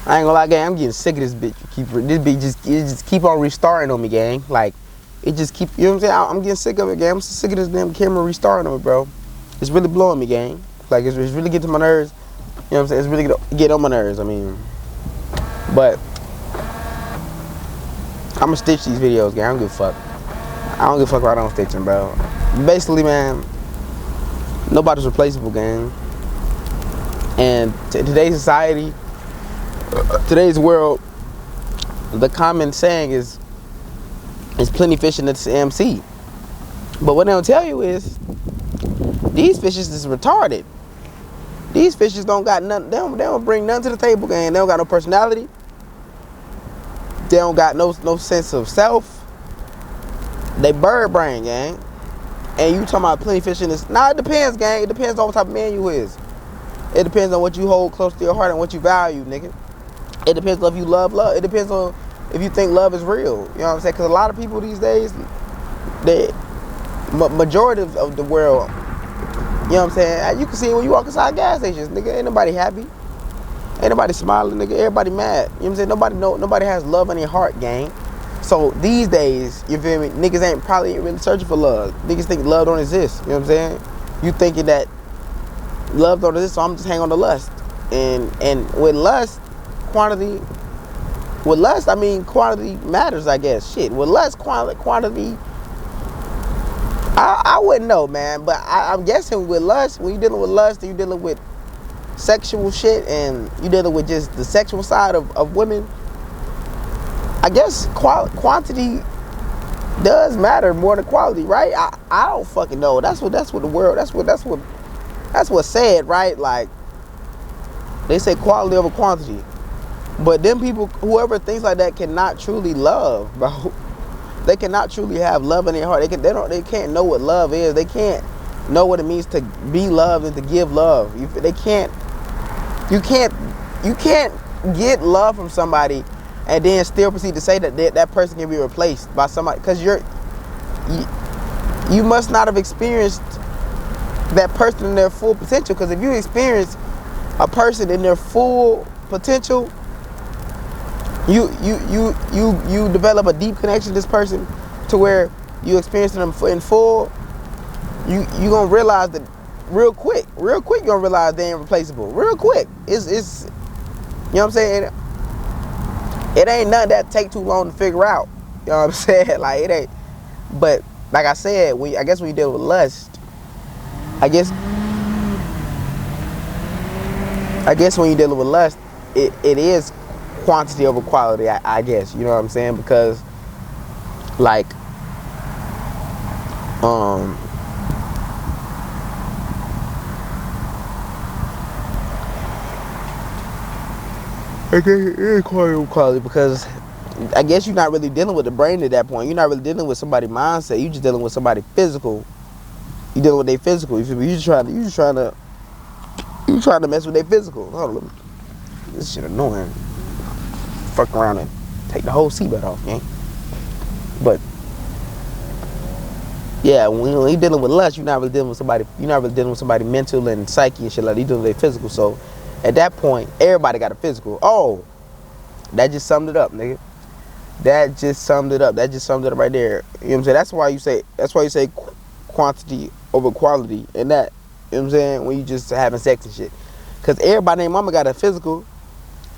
I ain't gonna lie, gang. I'm getting sick of this bitch. This bitch just keep on restarting on me, gang. Like, it just keep, you know what I'm saying? I'm getting sick of it, gang. I'm so sick of this damn camera restarting on me, bro. It's really blowing me, gang. Like, it's really getting to my nerves. You know what I'm saying? It's really get on my nerves. I mean, but I'ma stitch these videos, gang. I don't give a fuck. I don't give a fuck why I don't stitch them, bro. Basically, man, nobody's replaceable, gang. And today's society, today's world, the common saying is plenty fish in the MC. But what they don't tell you is these fishes is retarded. These fishes don't got nothing. They don't bring nothing to the table, gang. They don't got no personality. They don't got no sense of self. They bird brain, gang. And you talking about plenty fish in this? Nah, it depends, gang. It depends on what type of man you is. It depends on what you hold close to your heart and what you value, nigga. It depends on if you love. It depends on if you think love is real. You know what I'm saying? Because a lot of people these days, majority of the world, you know what I'm saying? You can see it when you walk inside gas stations, nigga. Ain't nobody happy. Ain't nobody smiling, nigga. Everybody mad. You know what I'm saying? Nobody has love in their heart, gang. So these days, you feel me? Niggas ain't really searching for love. Niggas think love don't exist. You know what I'm saying? You thinking that love don't exist, so I'm just hang on to lust. And with lust, quantity. With lust, I mean quantity matters, I guess. Shit. With lust, quantity. I wouldn't know, man. But I'm guessing with lust, when you're dealing with lust, and you're dealing with sexual shit, and you're dealing with just the sexual side of women, I guess quantity does matter more than quality, right? I don't fucking know. That's what the world. That's what's said, right? Like they say quality over quantity, but them people, whoever thinks like that, cannot truly love, bro. They cannot truly have love in their heart. They can't know what love is. They can't know what it means to be loved and to give love. You can't get love from somebody and then still proceed to say that person can be replaced by somebody, because you must not have experienced that person in their full potential. Because if you experience a person in their full potential, you develop a deep connection to this person to where you experience them in full. You gonna realize that real quick. You're gonna realize they ain't replaceable. Real quick. It's you know what I'm saying? It ain't nothing that take too long to figure out. You know what I'm saying? Like, it ain't. But like I said, I guess when you deal with lust, I guess when you're dealing with lust, it is quantity over quality, I guess. You know what I'm saying? Because like I guess it is quality, because I guess you're not really dealing with the brain at that point. You're not really dealing with somebody's mindset. You're just dealing with somebody physical. You're dealing with their physical. You feel me? You just trying to mess with their physical. Hold on, this shit annoying. Fuck around and take the whole seatbelt off, man. But yeah, when you're dealing with lust, you're not really dealing with somebody. You're not really dealing with somebody mental and psyche and shit like that. You're dealing with their physical. So at that point, everybody got a physical. Oh, that just summed it up, nigga. That just summed it up right there. You know what I'm saying? That's why you say quantity over quality, and that, you know what I'm saying, when you just having sex and shit. Cause everybody named mama got a physical.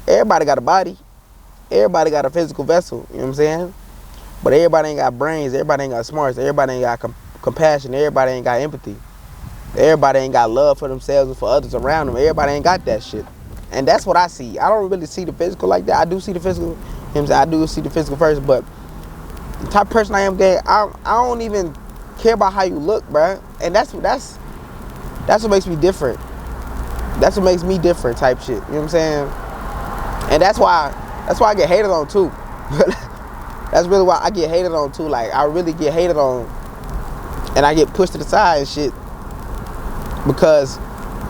Everybody got a body. Everybody got a physical vessel. You know what I'm saying? But everybody ain't got brains. Everybody ain't got smarts. Everybody ain't got compassion. Everybody ain't got empathy. Everybody ain't got love for themselves and for others around them. Everybody ain't got that shit. And that's what I see. I don't really see the physical like that. I do see the physical. You know what I'm saying? I do see the physical first, but the type of person I am, gay, I don't even care about how you look, bruh. And that's what makes me different. That's what makes me different type shit. You know what I'm saying? And that's why I get hated on too. That's really why I get hated on too. Like, I really get hated on, and I get pushed to the side and shit, because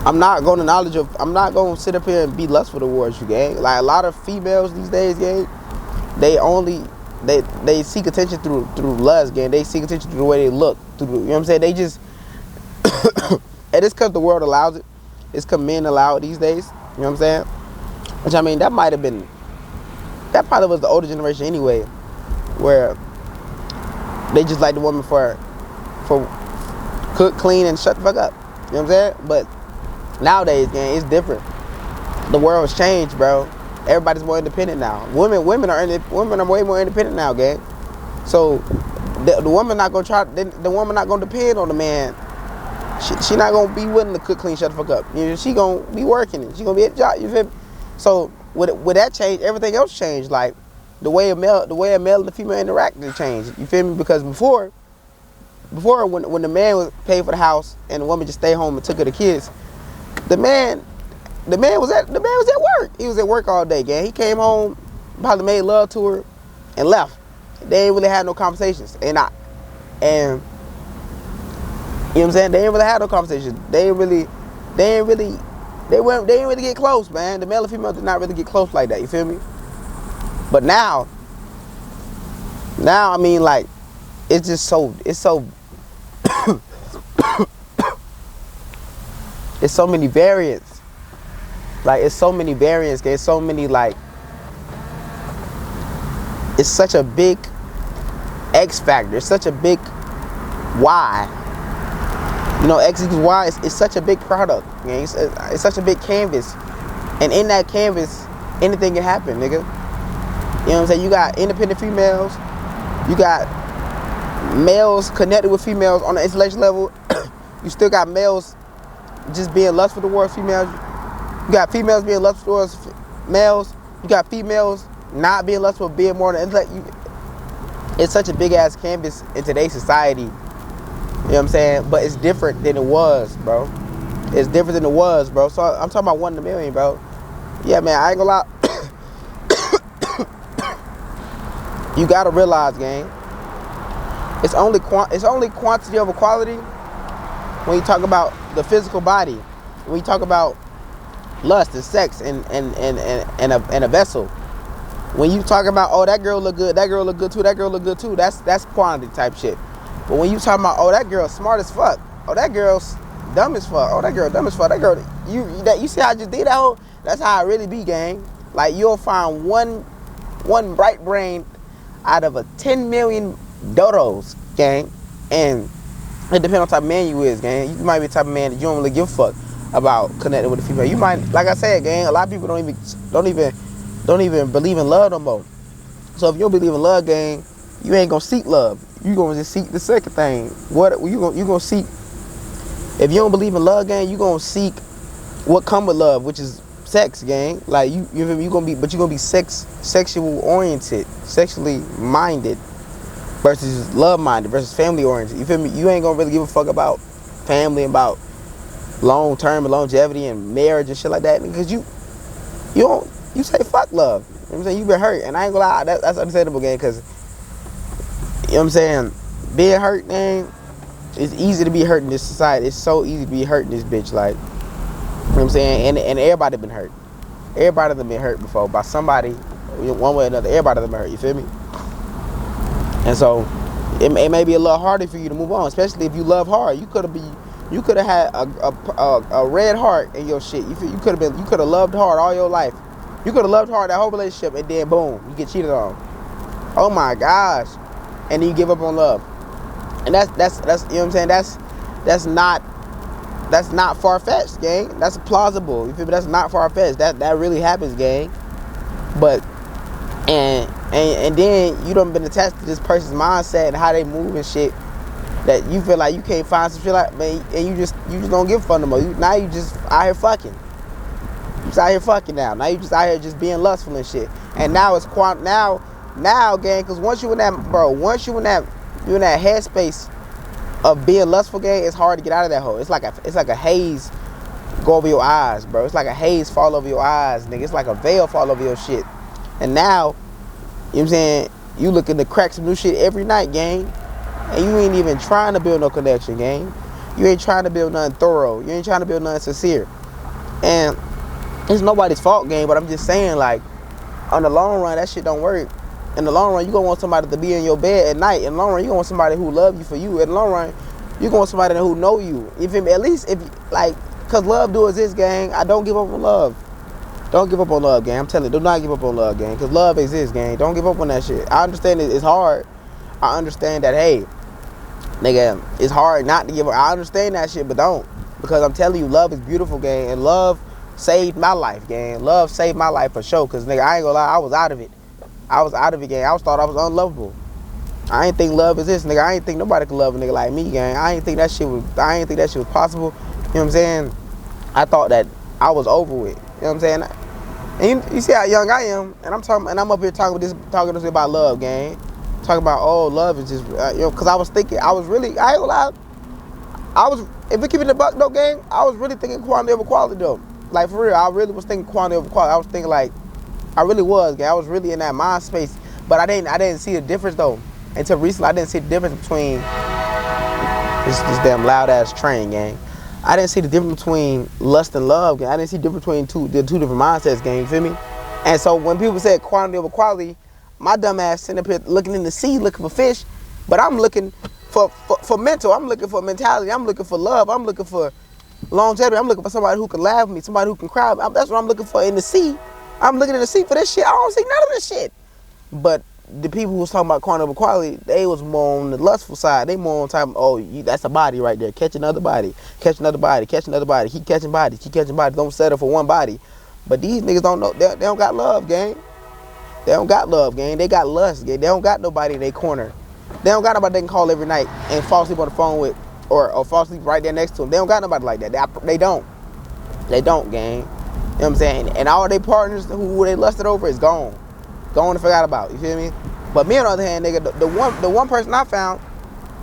I'm not going to sit up here and be lustful towards you, gang. Like, a lot of females these days, gang, they seek attention through lust, gang. They seek attention through the way they look, you know what I'm saying? They just, and it's because the world allows it. It's because men allow it these days, you know what I'm saying? Which I mean, that probably was the older generation anyway, where they just like the woman for cook, clean, and shut the fuck up. You know what I'm saying? But nowadays, gang, it's different. The world has changed, bro. Everybody's more independent now. Women are way more independent now, gang. So the woman not gonna depend on the man. She not gonna be willing to cook, clean, shut the fuck up. You know, she gonna be working. She gonna be at the job. You feel me? So with that change, everything else changed. Like the way a male and the female interacted changed. You feel me? Because before when the man was paid for the house and the woman just stayed home and took care of the kids, the man was at work. He was at work all day, gang. He came home, probably made love to her, and left. They ain't really had no conversations. And you know what I'm saying? They ain't really had no conversations. They ain't really get close, man. The male and female did not really get close like that. You feel me? But now I mean, like, it's so it's so many variants. Like, it's so many variants. There's so many, like, it's such a big X factor. It's such a big Y. You know, X equals Y is such a big product. Man. It's such a big canvas. And in that canvas, anything can happen, nigga. You know what I'm saying? You got independent females. You got males connected with females on the intellectual level. You still got males just being lustful towards females. You got females being lustful towards males. You got females not being lustful, being more than intellect. It's such a big ass canvas in today's society. You know what I'm saying? But it's different than it was, bro. It's different than it was, bro. So I'm talking about 1 in a million, bro. Yeah, man, I ain't gonna lie. You gotta realize, gang, it's only quantity over quality when you talk about the physical body. When you talk about lust and sex and a vessel. When you talk about, oh, that girl look good, that girl look good too, that girl look good too, that's quantity type shit. But when you talking about, oh, that girl's smart as fuck, oh, that girl's dumb as fuck, oh, that girl dumb as fuck, that girl, you see how I just did that whole, that's how it really be, gang. Like, you'll find one bright brain out of a 10 million dodos, gang. And it depends on the type of man you is, gang. You might be the type of man that you don't really give a fuck about connecting with a female. You might, like I said, gang, a lot of people don't even believe in love no more. So if you don't believe in love, gang, you ain't gonna seek love. You gonna just seek the second thing. What you gonna seek? If you don't believe in love, gang, you gonna seek what come with love, which is sex, gang. Like you feel me? You're gonna be sexual oriented, sexually minded, versus love minded, versus family oriented. You feel me? You ain't gonna really give a fuck about family, about long term and longevity and marriage and shit like that, because you say fuck love. You know what I'm saying? You been hurt, and I ain't gonna lie, that's understandable, gang, because you know what I'm saying, being hurt, gang, it's easy to be hurt in this society. It's so easy to be hurt in this bitch, like, you know what I'm saying? And everybody been hurt. Everybody done been hurt before by somebody, one way or another. Everybody done been hurt, you feel me? And so it may be a little harder for you to move on, especially if you love hard. You could have had a red heart in your shit. You could have loved hard all your life. You could have loved hard that whole relationship, and then boom, you get cheated on. Oh my gosh. And then you give up on love. And that's you know what I'm saying? That's not far-fetched, gang. That's plausible. You feel me? That's not far-fetched. That really happens, gang. But and then you done been attached to this person's mindset and how they move and shit, that you feel like you can't find some shit like, man, and you just don't give a fuck no more. Now you just out here fucking. You just out here fucking now. Now you just out here just being lustful and shit. And now it's now, gang, because once you in that headspace of being lustful, gang, it's hard to get out of that hole. It's like a haze go over your eyes, bro. It's like a haze fall over your eyes, nigga. It's like a veil fall over your shit. And now, you know what I'm saying, you looking to crack some new shit every night, gang. And you ain't even trying to build no connection, gang. You ain't trying to build nothing thorough. You ain't trying to build nothing sincere. And it's nobody's fault, gang, but I'm just saying, like, on the long run, that shit don't work. In the long run, you gonna want somebody to be in your bed at night. In the long run, you gonna want somebody who love you for you. In the long run, you gonna want somebody who know you. You feel me? At least if, like, cause love do exist, gang. I don't give up on love. Don't give up on love, gang. I'm telling you, do not give up on love, gang. Because love exists, gang. Don't give up on that shit. I understand it's hard. I understand that, hey, nigga, it's hard not to give up. I understand that shit, but don't. Because I'm telling you, love is beautiful, gang. And love saved my life, gang. Love saved my life for sure. Because, nigga, I ain't gonna lie, I was out of it. I was out of it, gang. Thought I was unlovable. I ain't think love exists, nigga. I ain't think nobody could love a nigga like me, gang. I ain't think that shit was possible. You know what I'm saying? I thought that I was over with. You know what I'm saying? And you see how young I am, and I'm up here talking this about love, gang. Talking about, oh, love is just, because I was thinking, I ain't gonna lie, if we keep it in the buck though, gang, I was really thinking quantity over quality though. Like for real, I really was thinking quantity over quality. I was thinking like, I really was, gang. I was really in that mind space, but I didn't see the difference though. Until recently, I didn't see the difference between this damn loud ass train, gang. I didn't see the difference between lust and love, gang. I didn't see the difference between the two different mindsets, gang. You feel me? And so when people said quantity over quality, my dumb ass sitting up here looking in the sea, looking for fish, but I'm looking for mental. I'm looking for mentality. I'm looking for love. I'm looking for longevity. I'm looking for somebody who can laugh with me, somebody who can cry. That's what I'm looking for in the sea. I'm looking in the sea for this shit. I don't see none of this shit. But the people who was talking about quantity over quality, they was more on the lustful side. They more on time, that's a body right there. Catch another body. Catch another body. Catch another body. Keep catching bodies. Keep catching bodies. Don't settle for one body. But these niggas don't know. They don't got love, gang. They don't got love, gang. They got lust, gang. They don't got nobody in their corner. They don't got nobody they can call every night and fall asleep on the phone with, or fall asleep right there next to them. They don't got nobody like that. They don't. They don't, gang. You know what I'm saying? And all their partners who they lusted over is gone. Gone and forgot about. You feel me? But me on the other hand, nigga, the one person I found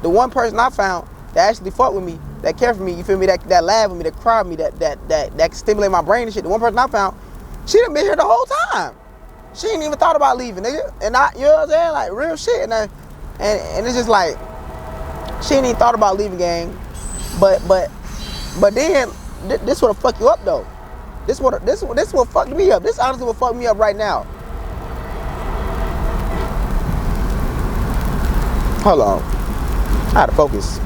that actually fucked with me, that cared for me, you feel me, that laughed with me, that cried with me, that stimulated my brain and shit. The one person I found, she done been here the whole time. She ain't even thought about leaving, nigga. And you know what I'm saying? Like real shit. And it's just like, she ain't even thought about leaving, gang. But then this what'll fuck you up though. This what fucked me up. This honestly what fucked me up right now. Hold on. I had to focus.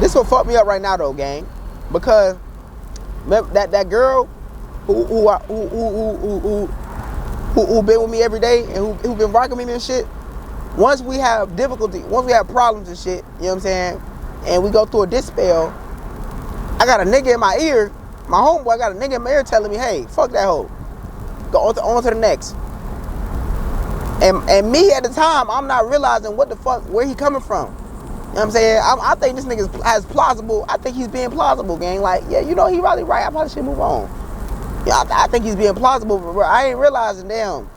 This will fuck me up right now though, gang. Because that girl who been with me every day and who been rocking me and shit, once we have difficulty, once we have problems and shit, you know what I'm saying, and we go through a dispel, I got a nigga in my ear, my homeboy got a nigga in my ear telling me, hey, fuck that hoe. Go on to the next. And me at the time, I'm not realizing what the fuck, where he coming from. You know what I'm saying? I think this nigga has plausible. I think he's being plausible, gang. Like, yeah, you know, he probably right. I probably should move on. Yeah, I think he's being plausible, but I ain't realizing, damn,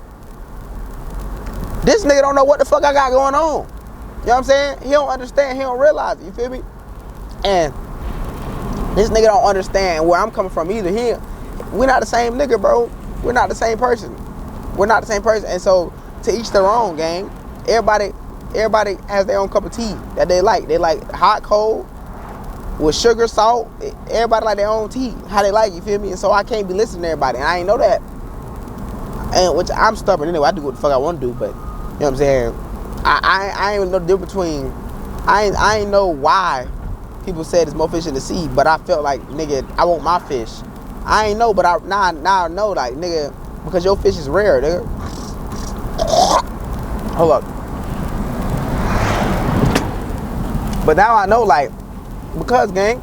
this nigga don't know what the fuck I got going on. You know what I'm saying? He don't understand. He don't realize it. You feel me? And this nigga don't understand where I'm coming from either. We're not the same nigga, bro. We're not the same person. We're not the same person. And so, to each their own, gang. Everybody has their own cup of tea that they like. They like hot, cold, with sugar, salt. Everybody like their own tea, how they like, you feel me? And so I can't be listening to everybody, and I ain't know that. And which I'm stubborn anyway. I do what the fuck I want to do, but you know what I'm saying? I ain't even know the difference between. I ain't know why people said there's more fish in the sea, but I felt like, nigga, I want my fish. I ain't know, but now I know, like, nigga, because your fish is rare, nigga. Hold up. But now I know, like, because, gang,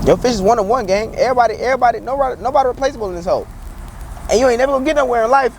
your fish is one on one, gang. Everybody, nobody replaceable in this hole. And you ain't never gonna get nowhere in life.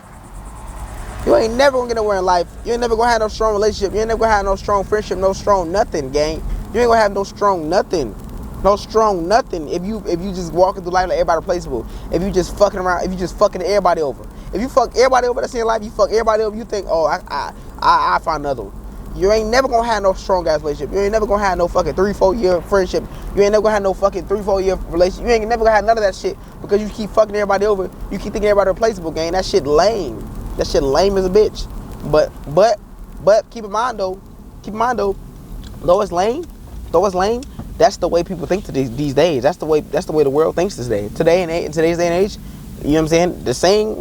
You ain't never gonna get nowhere in life. You ain't never gonna have no strong relationship. You ain't never gonna have no strong friendship, no strong nothing, gang. You ain't gonna have no strong nothing. No strong nothing if you just walking through life like everybody replaceable. If you just fucking around, if you just fucking everybody over. If you fuck everybody over that's in life, you fuck everybody over, you think, oh, I find another one. You ain't never gonna have no strong ass relationship. You ain't never gonna have no fucking 3-4 year friendship. You ain't never gonna have no fucking 3-4 year relationship. You ain't never gonna have none of that shit because you keep fucking everybody over. You keep thinking everybody replaceable, gang. That shit lame. That shit lame as a bitch. But keep in mind though, though it's lame, that's the way people think these days. That's the way the world thinks today. In today's day and age, you know what I'm saying? The saying,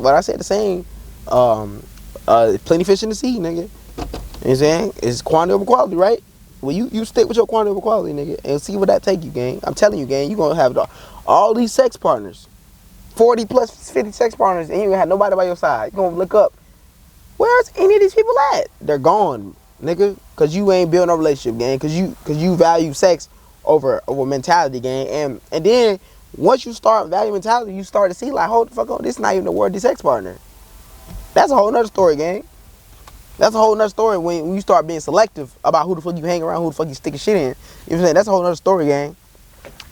plenty fish in the sea, nigga. You know what I'm saying? It's quantity over quality, right? Well, you stick with your quantity over quality, nigga, and see where that take you, gang. I'm telling you, gang, you gonna have all these sex partners, 40 plus 50 sex partners, and you ain't gonna have nobody by your side. You gonna look up, where's any of these people at? They're gone, nigga, cause you ain't building a relationship, gang, cause you value sex over mentality, gang, and then once you start valuing mentality, you start to see like, hold the fuck on, this is not even a worthy sex partner. That's a whole nother story, gang. That's a whole nother story when you start being selective about who the fuck you hang around, who the fuck you sticking shit in. You know what I'm saying? That's a whole nother story, gang.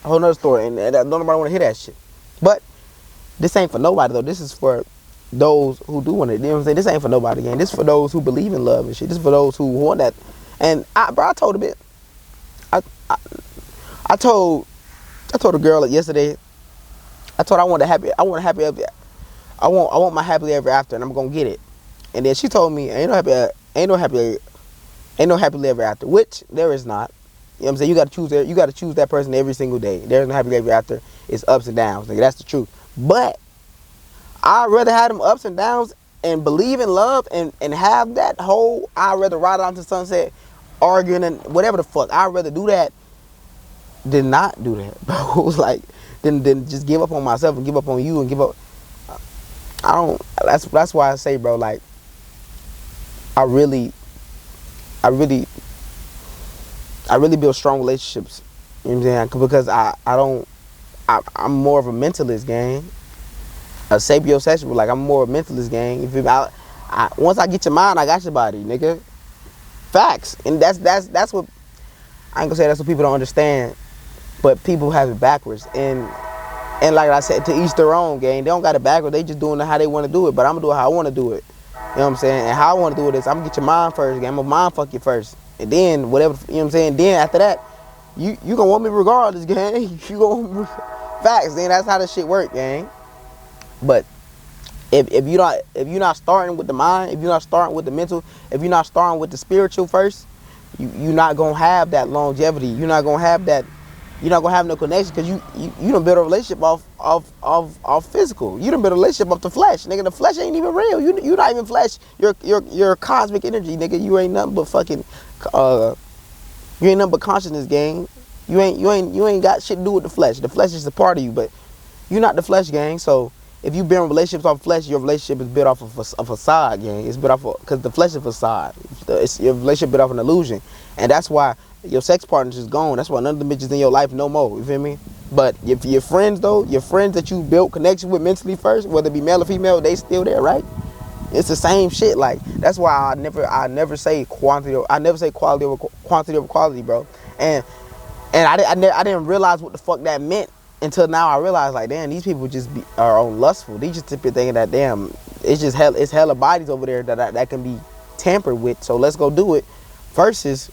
A whole nother story, and don't nobody want to hear that shit. But this ain't for nobody, though. This is for those who do want it. You know what I'm saying? This ain't for nobody, gang. This is for those who believe in love and shit. This is for those who want that. And I told a bit. I told a girl like yesterday. I told her I want my happily ever after, and I'm gonna get it. And then she told me, ain't no happily ever after, which there is not. You know what I'm saying? You gotta choose that person every single day. There's no happily ever after. It's ups and downs, nigga. That's the truth. But I'd rather have them ups and downs and believe in love and have that whole, I'd rather ride out to sunset arguing and whatever the fuck. I'd rather do that than not do that. Bro, it was like, then just give up on myself and give up on you and give up. That's why I say, bro, like, I really build strong relationships. You know what I'm saying? Because I'm more of a mentalist, gang. A sapiosexual, like I'm more of a mentalist, gang. If once I get your mind, I got your body, nigga. Facts. And that's what, I ain't gonna say that's what people don't understand, but people have it backwards. And like I said, to each their own, gang. They don't got it backwards. They just doing it how they want to do it. But I'm gonna do it how I want to do it. You know what I'm saying? And how I want to do it is I'm gonna get your mind first, gang. I'm gonna mind fuck you first. And then whatever, you know what I'm saying? Then after that, you gonna want me regardless, gang. You gonna facts, then that's how this shit work, gang. But if you're not starting with the mind, if you're not starting with the mental, if you're not starting with the spiritual first, you're not gonna have that longevity. You're not gonna have that. You're not gonna have no connection because you done build a relationship off physical. You done build a relationship off the flesh, nigga. The flesh ain't even real. You not even flesh. You're cosmic energy, nigga. You ain't nothing but fucking. You ain't nothing but consciousness, gang. You ain't got shit to do with the flesh. The flesh is a part of you, but you're not the flesh, gang. So if you build relationships off flesh, your relationship is built off of a facade, gang. It's built off because the flesh is a facade. Your relationship built off an illusion, and that's why your sex partners is gone. That's why none of the bitches in your life no more. You feel me? But if your friends though, your friends that you built connection with mentally first, whether it be male or female, they still there, right? It's the same shit. Like that's why I never say quantity. I never say quality over quality, bro. And I didn't realize what the fuck that meant until now. I realized, like, damn, these people just are on lustful. They just be thinking that, damn, it's hella bodies over there that can be tampered with. So let's go do it. Versus,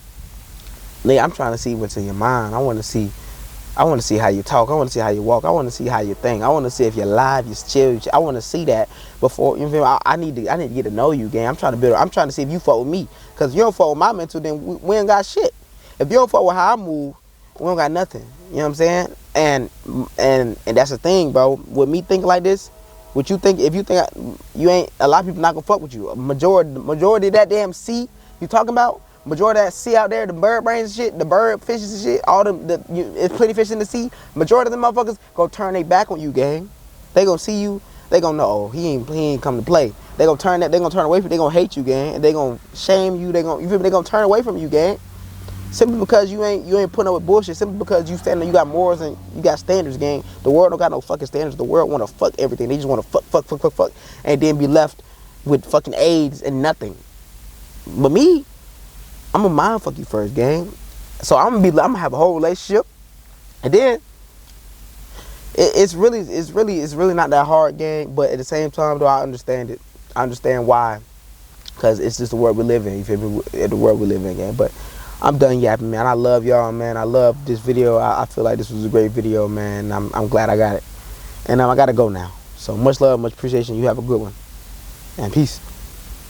I'm trying to see what's in your mind. I want to see how you talk. I want to see how you walk. I want to see how you think. I want to see if you're live, you're chill. I want to see that before, you know, I need to get to know you, gang. I'm trying to see if you fuck with me. Because if you don't fuck with my mental, then we ain't got shit. If you don't fuck with how I move, we don't got nothing. You know what I'm saying? And that's the thing, bro. With me thinking like this, what you think, if you think you ain't, a lot of people not gonna fuck with you. Majority of that damn sea you talking about, majority of that sea out there, the bird brains and shit, the bird fishes and shit, all it's plenty fish in the sea. Majority of them motherfuckers gonna turn their back on you, gang. They gonna see you, they gonna know, oh, he ain't come to play. They gonna turn away from you, they gonna hate you, gang. And they gonna shame you, they gonna turn away from you, gang. Simply because you ain't putting up with bullshit. Simply because you got morals and you got standards, gang. The world don't got no fucking standards. The world want to fuck everything. They just want to fuck, and then be left with fucking AIDS and nothing. But me, I'm gonna mind fuck you first, gang. So I'm gonna have a whole relationship, and then it's really not that hard, gang. But at the same time, though, I understand it. I understand why, because it's just the world we live in. You feel me? The world we live in, gang. But I'm done yapping, man. I love y'all, man. I love this video. I feel like this was a great video, man. I'm glad I got it. And I got to go now. So much love, much appreciation. You have a good one. And peace.